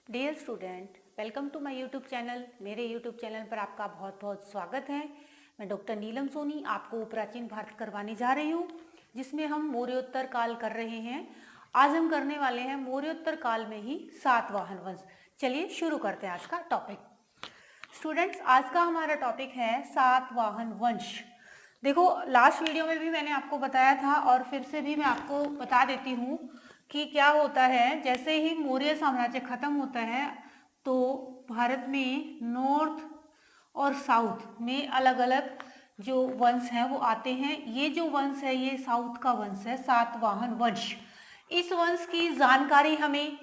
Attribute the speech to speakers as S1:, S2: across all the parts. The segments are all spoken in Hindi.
S1: Dear student, welcome to my YouTube channel. मेरे यूट्यूब चैनल पर आपका बहुत बहुत स्वागत है। मैं डॉक्टर नीलम सोनी आपको प्राचीन भारत करवाने जा रही हूँ, जिसमें हम मौर्योत्तर काल कर रहे हैं। आज हम करने वाले हैं मौर्योत्तर काल में ही सातवाहन वंश। चलिए शुरू करते हैं आज का टॉपिक। स्टूडेंट्स, आज का हमारा टॉपिक है सातवाहन वंश। देखो, लास्ट वीडियो में भी मैंने आपको बताया था और फिर से भी मैं आपको बता देती हूँ कि क्या होता है। जैसे ही मौर्य साम्राज्य खत्म होता है तो भारत में नॉर्थ और साउथ में अलग अलग जो वंश हैं वो आते हैं। ये जो वंश है ये साउथ का वंश है, सातवाहन वंश। इस वंश की जानकारी हमें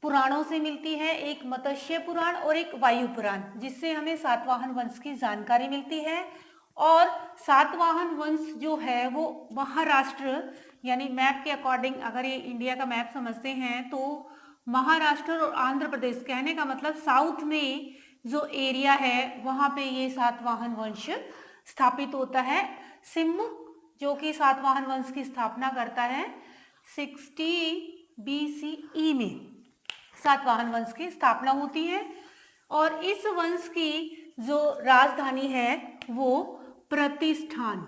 S1: पुराणों से मिलती है, एक मत्स्य पुराण और एक वायु पुराण, जिससे हमें सातवाहन वंश की जानकारी मिलती है। और सातवाहन वंश जो है वो महाराष्ट्र यानी मैप के अकॉर्डिंग, अगर ये इंडिया का मैप समझते हैं तो महाराष्ट्र और आंध्र प्रदेश, कहने का मतलब साउथ में जो एरिया है वहां पे ये सातवाहन वंश स्थापित होता है। सिम्मुक जो कि सातवाहन वंश की स्थापना करता है 60 BCE में सातवाहन वंश की स्थापना होती है। और इस वंश की जो राजधानी है वो प्रतिष्ठान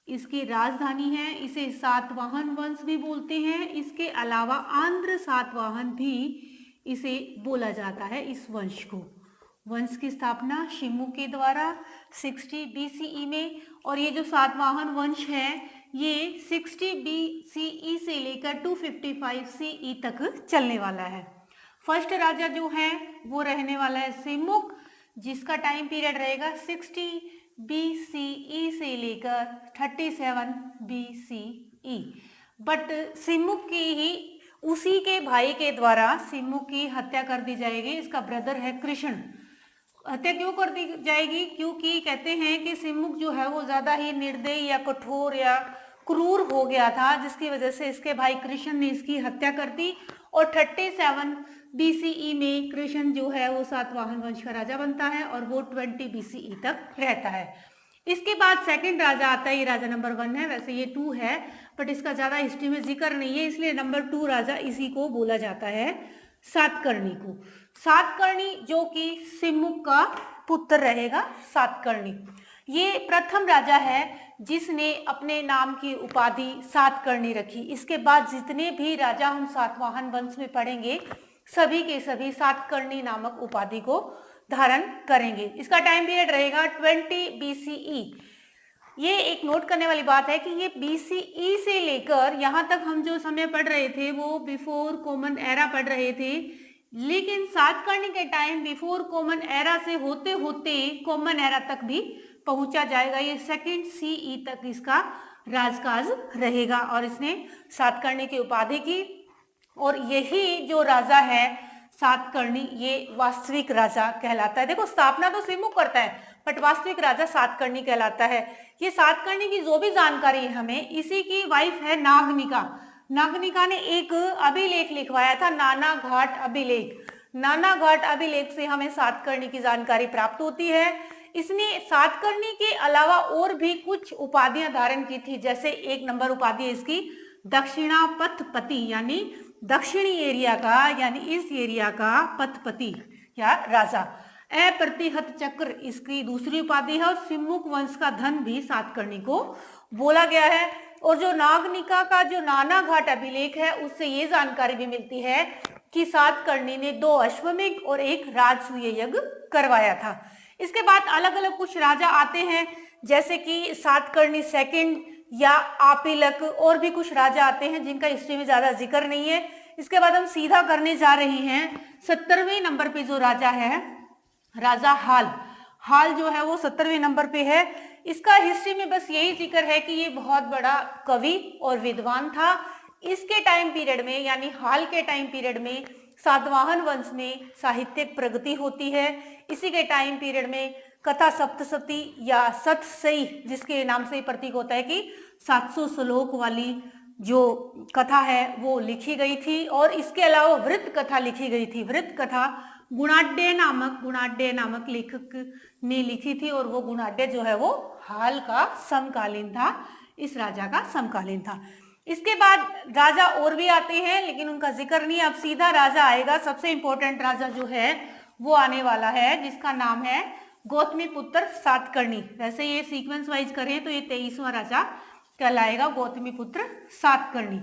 S1: इसकी राजधानी है। इसे सातवाहन वंश भी बोलते हैं। इसके अलावा आंध्र सातवाहन भी इसे बोला जाता है। इस वंश को, वंश की स्थापना शिमु के द्वारा 60 BCE में। और ये जो सातवाहन वंश है ये 60 BCE से लेकर 255 CE तक चलने वाला है। फर्स्ट राजा जो है वो रहने वाला है सिमुक, जिसका टाइम पीरियड रहेगा 60 BCE से लेकर 37 BCE। बट सिमुक की ही उसी के भाई के द्वारा सिमुक की हत्या कर दी जाएगी। इसका ब्रदर है कृष्ण। हत्या क्यों कर दी जाएगी? क्योंकि कहते हैं कि सिमुक जो है वो ज्यादा ही निर्दयी या कठोर या क्रूर हो गया था, जिसकी वजह से इसके भाई कृष्ण ने इसकी हत्या कर दी। और 37 BCE में कृष्ण जो है वो सातवाहन वंश का राजा बनता है और वो 20 BCE तक रहता है। इसके बाद सेकंड राजा आता है, ये राजा नंबर 1 है, वैसे ये 2 है बट इसका ज्यादा हिस्ट्री में जिक्र नहीं है, इसलिए नंबर 2 राजा इसी को बोला जाता है, सातकर्णी को। सातकर्णी जो कि सिमुक का पुत्र रहेगा। सातकर्णी ये प्रथम राजा है जिसने अपने नाम की उपाधि सातकर्णी रखी। इसके बाद जितने भी राजा हम सातवाहन वंश में पढ़ेंगे सभी के सभी सातकर्णी नामक उपाधि को धारण करेंगे। इसका टाइम पीरियड रहेगा 20 BCE। ये एक नोट करने वाली बात है कि ये BCE से लेकर यहाँ तक हम जो समय पढ़ रहे थे वो बिफोर कॉमन एरा पढ़ रहे थे, लेकिन सातकर्णी के टाइम बिफोर कॉमन एरा से होते होते कॉमन एरा तक भी पहुंचा जाएगा। ये 2nd CE तक इसका राजकाज रहेगा और इसने सातकर्णी की उपाधि की। और यही जो राजा है सातकर्णी ये वास्तविक राजा कहलाता है। देखो, स्थापना तो सिमुक करता है बट वास्तविक राजा सातकर्णी कहलाता है। ये सातकर्णी की जो भी जानकारी है हमें, इसी की वाइफ है नागनिका। नागनिका ने एक अभिलेख लिखवाया था, नाना घाट अभिलेख। नाना घाट अभिलेख से हमें सातकर्णी की जानकारी प्राप्त होती है। इसने सातकर्णी के अलावा और भी कुछ उपाधियां धारण की थी, जैसे 1 नंबर उपाधि है इसकी दक्षिणापथपति, यानी दक्षिणी एरिया का यानी इस एरिया का पथपति या राजा। अप्रतिहत चक्र इसकी दूसरी उपाधि है। और सिमुक वंश का धन भी सातकर्णी को बोला गया है। और जो नागनिका का जो नाना घाट अभिलेख है उससे ये जानकारी भी मिलती है कि सातकर्णी ने 2 अश्वमेध और 1 राजसूय यज्ञ करवाया था। इसके बाद अलग अलग कुछ राजा आते हैं, जैसे कि सातकर्णी सेकंड या आपिलक, और भी कुछ राजा आते हैं जिनका हिस्ट्री में ज्यादा जिक्र नहीं है। इसके बाद हम सीधा करने जा रहे हैं 70वें नंबर पे जो राजा है, राजा हाल। हाल जो है वो 70वें नंबर पे है। इसका हिस्ट्री में बस यही जिक्र है कि ये बहुत बड़ा कवि और विद्वान था। इसके टाइम पीरियड में यानी हाल के टाइम पीरियड में सातवाहन वंश में साहित्यिक प्रगति होती है। इसी के टाइम पीरियड में कथा सप्तशती या सतसई, जिसके नाम से प्रतीक होता है कि 700 श्लोक वाली जो कथा है वो लिखी गई थी। और इसके अलावा वृत्त कथा लिखी गई थी। वृत्त कथा गुणाढ्य नामक लेखक ने लिखी थी और वो गुणाढ्य जो है वो हाल का समकालीन था, इस राजा का समकालीन था। इसके बाद राजा और भी आते हैं लेकिन उनका जिक्र नहीं, अब सीधा राजा आएगा। सबसे इंपॉर्टेंट राजा जो है वो आने वाला है जिसका नाम है गौतमीपुत्र सातकर्णी। वैसे ये सीक्वेंस वाइज करें तो ये 23वां राजा कहलाएगा, गौतमीपुत्र सातकर्णी।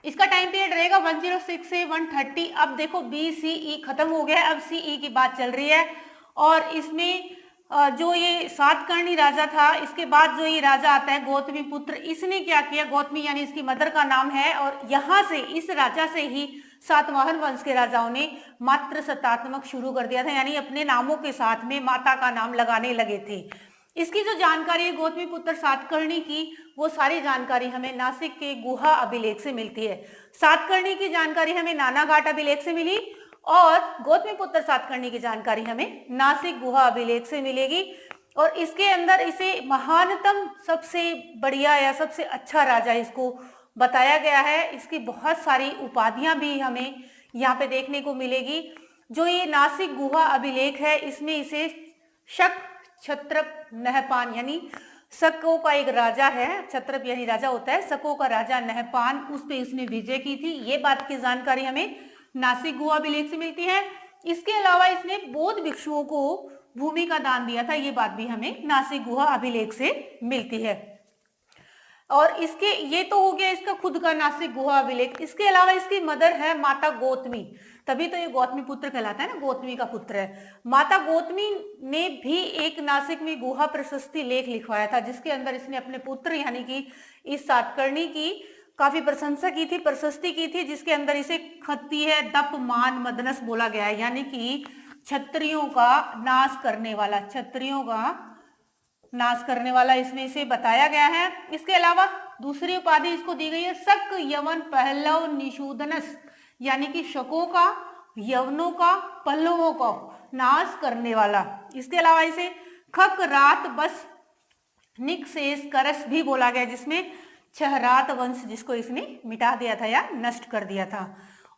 S1: इसका टाइम पीरियड रहेगा 106 से 130। अब देखो BCE खत्म हो गया है, अब CE की बात चल रही है। और इसमें जो ये सातकर्णी राजा था, इसके बाद जो ये राजा आता है गौतमीपुत्र, इसने क्या किया, गौतमी यानी इसकी मदर का नाम है, और यहाँ से इस राजा से ही सातवाहन वंश के राजाओं ने मात्र सतात्मक शुरू कर दिया था, यानी अपने नामों के साथ में माता का नाम लगाने लगे थे। इसकी जो जानकारी है गौतमीपुत्र सातकर्णी की, वो सारी जानकारी हमें नासिक के गुहा अभिलेख से मिलती है। सातकर्णी की जानकारी हमें नानाघाट अभिलेख से मिली और गौतमीपुत्र सातकर्णी की जानकारी हमें नासिक गुहा अभिलेख से मिलेगी। और इसके अंदर इसे महानतम, सबसे बढ़िया या सबसे अच्छा राजा इसको बताया गया है। इसकी बहुत सारी उपाधियां भी हमें यहाँ पे देखने को मिलेगी। जो ये नासिक गुहा अभिलेख है इसमें इसे शक क्षत्रप नहपान, यानी शकों का एक राजा है, क्षत्रप यानी राजा होता है, शकों का राजा नहपान, उस पे इसने विजय की थी, ये बात की जानकारी हमें नासिक गुहा अभिलेख से मिलती है। इसके अलावा इसने बौद्ध भिक्षुओं को भूमि का दान दिया था, ये बात भी हमें नासिक गुहा अभिलेख से मिलती है। और इसके ये तो हो गया इसका खुद का नासिक गुहा अभिलेख। इसके अलावा इसकी मदर है माता गौतमी, तभी तो ये गौतमी पुत्र कहलाता है ना, गौतमी का पुत्र है। माता गौतमी ने भी एक नासिक में गुहा प्रशस्ति लेख लिखवाया था, जिसके अंदर इसने अपने पुत्र यानी कि इस सातकर्णी की काफी प्रशंसा की थी, प्रशस्ति की थी, जिसके अंदर इसे क्षत्रिय दप मान मदनस बोला गया है, यानी कि क्षत्रियों का नाश करने वाला, क्षत्रियों का नाश करने वाला इसमें इसे बताया गया है। इसके अलावा दूसरी उपाधि इसको दी गई है शक यवन पहलव निषूदनस, यानी कि शकों का, यवनों का, पल्लवों का नाश करने वाला। इसके अलावा इसे खक रात बस निकशेष करस भी बोला गया, जिसमें छहरात वंश जिसको इसने मिटा दिया था या नष्ट कर दिया था।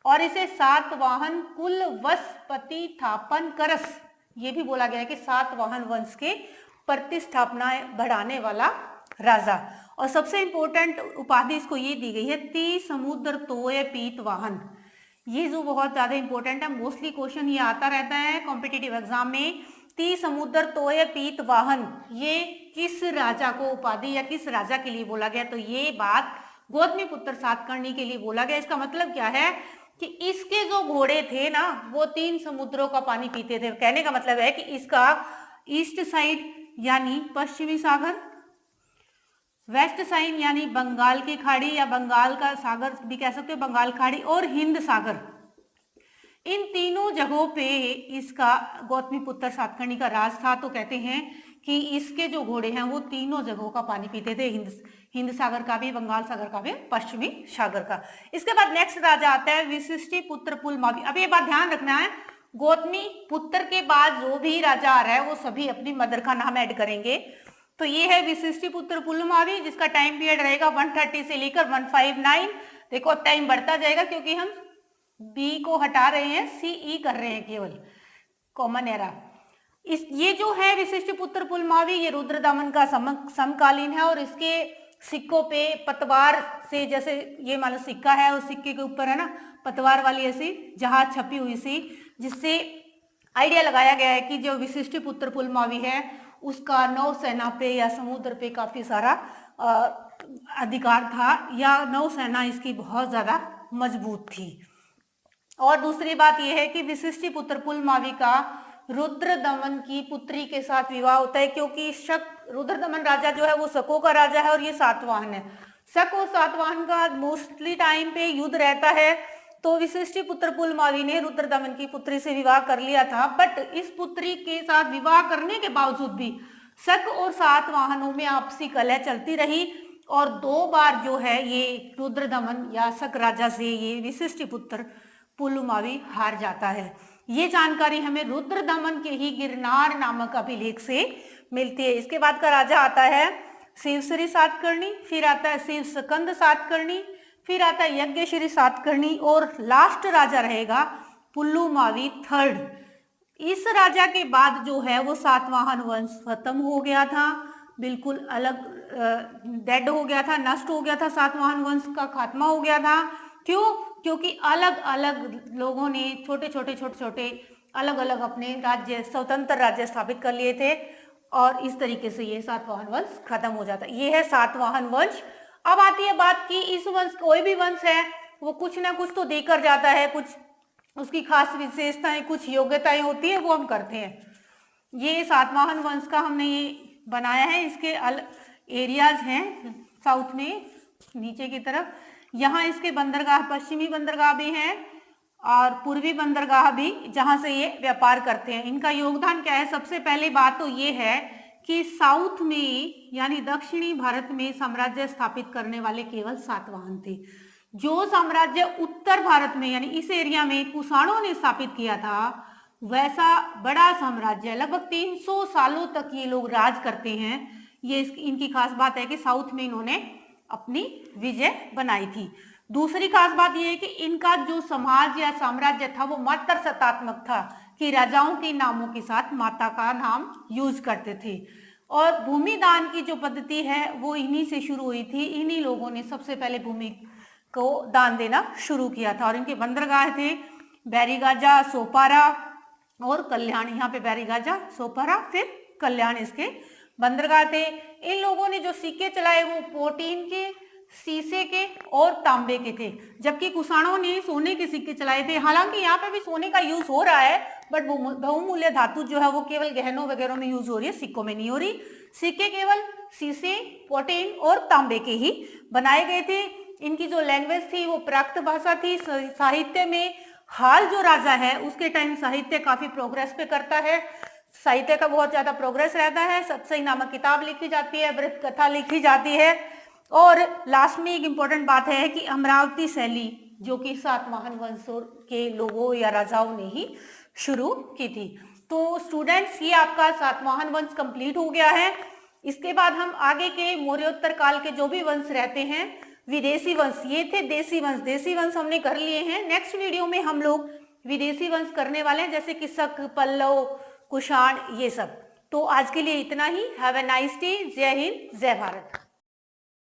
S1: और इसे सातवाहन कुल वसपति थापन करस, ये भी बोला गया है कि सातवाहन वंश के प्रतिस्थापना बढ़ाने वाला राजा। और सबसे इंपॉर्टेंट उपाधि इसको ये दी गई है ती समुद्र तोय पीत वाहन, ये जो बहुत ज्यादा इंपॉर्टेंट है, मोस्टली क्वेश्चन ये आता रहता है कॉम्पिटिटिव एग्जाम में। ती समुद्र तोय पीत वाहन, ये किस राजा को उपाधि या किस राजा के लिए बोला गया, तो ये बात गौतमीपुत्र सातकर्णी के लिए बोला गया। इसका मतलब क्या है कि इसके जो घोड़े थे ना वो 3 समुद्रों का पानी पीते थे। कहने का मतलब है कि इसका ईस्ट साइड यानी पश्चिमी सागर, वेस्ट साइड यानी बंगाल की खाड़ी या बंगाल का सागर भी कह सकते हो, बंगाल खाड़ी, और हिंद सागर, इन तीनों जगहों पे इसका गौतमीपुत्र सातकर्णी का राज था। तो कहते हैं कि इसके जो घोड़े हैं वो तीनों जगहों का पानी पीते थे, हिंद सागर का भी, बंगाल सागर का भी, पश्चिमी सागर का। इसके बाद नेक्स्ट राजा आता है विशिष्टिपुत्र पुलमावी। अब ये बात ध्यान रखना है, गौतमी पुत्र के बाद जो भी राजा आ रहा है वो सभी अपनी मदर का नाम ऐड करेंगे। तो ये है विशिष्टिपुत्र पुलमावी, जिसका टाइम पीरियड रहेगा 130 से लेकर 159। देखो टाइम बढ़ता जाएगा क्योंकि हम बी को हटा रहे हैं, CE कर रहे हैं केवल, कॉमन एरा। ये जो है विशिष्टिपुत्र पुलमावी, ये रुद्रदमन का समकालीन है। और इसके सिक्कों पे पतवार से, जैसे ये मान लो सिक्का है, उस सिक्के के ऊपर है ना पतवार वाली ऐसी जहाज छपी हुई सी, जिससे आइडिया लगाया गया है कि जो विशिष्टिपुत्र पुलमावी है उसका नौसेना पे या समुद्र पे काफी सारा अधिकार था, या नौसेना इसकी बहुत ज्यादा मजबूत थी। और दूसरी बात यह है कि विशिष्टिपुत्र पुलमावी का रुद्रदमन की पुत्री के साथ विवाह होता है, क्योंकि रुद्रदमन राजा जो है वो शकों का राजा है और ये सातवाहन है। शक और सातवाहन का मोस्टली टाइम पे युद्ध रहता है, तो विशिष्टिपुत्र पुलमावी ने रुद्रदमन की पुत्री से विवाह कर लिया था। बट इस पुत्री के साथ विवाह करने के बावजूद भी शक और सातवाहनों में आपसी कलह चलती रही, और 2 बार जो है ये रुद्रदमन या शक राजा से ये विशिष्टिपुत्र पुलमावी हार जाता है। ये जानकारी हमें रुद्रदमन के ही गिरनार नामक अभिलेख से मिलती है। इसके बाद का राजा आता है शिवश्री सातकर्णी, फिर आता है शिव स्कंद सातकर्णी, फिर आता है यज्ञश्री सातकर्णी, और लास्ट राजा रहेगा पुलमावी थर्ड। इस राजा के बाद जो है वो सातवाहन वंश खत्म हो गया था, बिल्कुल अलग डेड हो गया था, नष्ट हो गया था, सातवाहन वंश का खात्मा हो गया था। क्यों? क्योंकि अलग अलग लोगों ने छोटे छोटे अलग अलग अपने राज्य, स्वतंत्र राज्य स्थापित कर लिए थे और इस तरीके से ये सातवाहन वंश खत्म हो जाता है। ये है सातवाहन वंश। अब आती है बात कि इस वंश, कोई भी वंश है वो कुछ ना कुछ तो देकर जाता है, कुछ उसकी खास विशेषताएं, कुछ योग्यताएं होती है, वो हम करते हैं। ये सातवाहन वंश का हमने ये बनाया है। इसके एरियाज हैं साउथ में नीचे की तरफ। यहाँ इसके बंदरगाह, पश्चिमी बंदरगाह भी हैं और पूर्वी बंदरगाह भी, जहां से ये व्यापार करते हैं। इनका योगदान क्या है? सबसे पहली बात तो ये है कि साउथ में यानी दक्षिणी भारत में साम्राज्य स्थापित करने वाले केवल सातवाहन थे। जो साम्राज्य उत्तर भारत में यानी इस एरिया में कुषाणों ने स्थापित किया था, वैसा बड़ा साम्राज्य लगभग 300 सालों तक ये लोग राज करते हैं। ये इनकी खास बात है कि साउथ में इन्होंने अपनी विजय बनाई थी। दूसरी खास बात यह है कि इनका जो समाज या साम्राज्य था वो मात्र सत्तात्मक था, कि राजाओं के नामों के साथ माता का नाम यूज करते थे। और भूमि दान की जो पद्धति है वो इन्हीं से शुरू हुई थी। इन्हीं लोगों ने सबसे पहले भूमि को दान देना शुरू किया था। और इनके बंदरगाह थे बैरीगाजा, सोपारा और कल्याण। यहाँ पे बैरीगाजा, सोपारा, फिर कल्याण इसके बंदरगाह थे। इन लोगों ने जो सिक्के चलाए वो प्रोटीन के, शीशे के और तांबे के थे, जबकि कुषाणों ने सोने के सिक्के चलाए थे। हालांकि यहाँ पे भी सोने का यूज हो रहा है, बट बहुमूल्य धातु जो है वो केवल गहनों वगैरह में यूज हो रही है, सिक्कों में नहीं हो रही। सिक्के केवल शीशे, प्रोटीन और तांबे के ही बनाए गए थे। इनकी जो लैंग्वेज थी वो प्राकृत भाषा थी। साहित्य में हाल जो राजा है उसके टाइम साहित्य काफी प्रोग्रेस पे करता है, साहित्य का बहुत ज्यादा प्रोग्रेस रहता है। सतसई नामक किताब लिखी जाती है, वृत्त कथा लिखी जाती है। और लास्ट में एक इम्पोर्टेंट बात है कि अमरावती शैली, जो कि सातवाहन वंश के लोगों या राजाओं ने ही शुरू की थी। तो स्टूडेंट्स, ये आपका सातवाहन वंश कंप्लीट हो गया है। इसके बाद हम आगे के मौर्योत्तर काल के जो भी वंश रहते हैं, विदेशी वंश, ये थे देशी वंश। देशी वंश हमने कर लिए हैं। नेक्स्ट वीडियो में हम लोग विदेशी वंश करने वाले हैं, जैसे कि शक, पल्लव, कुषाण, ये सब। तो आज के लिए इतना ही। Have a nice day. Jai Hind, जय भारत।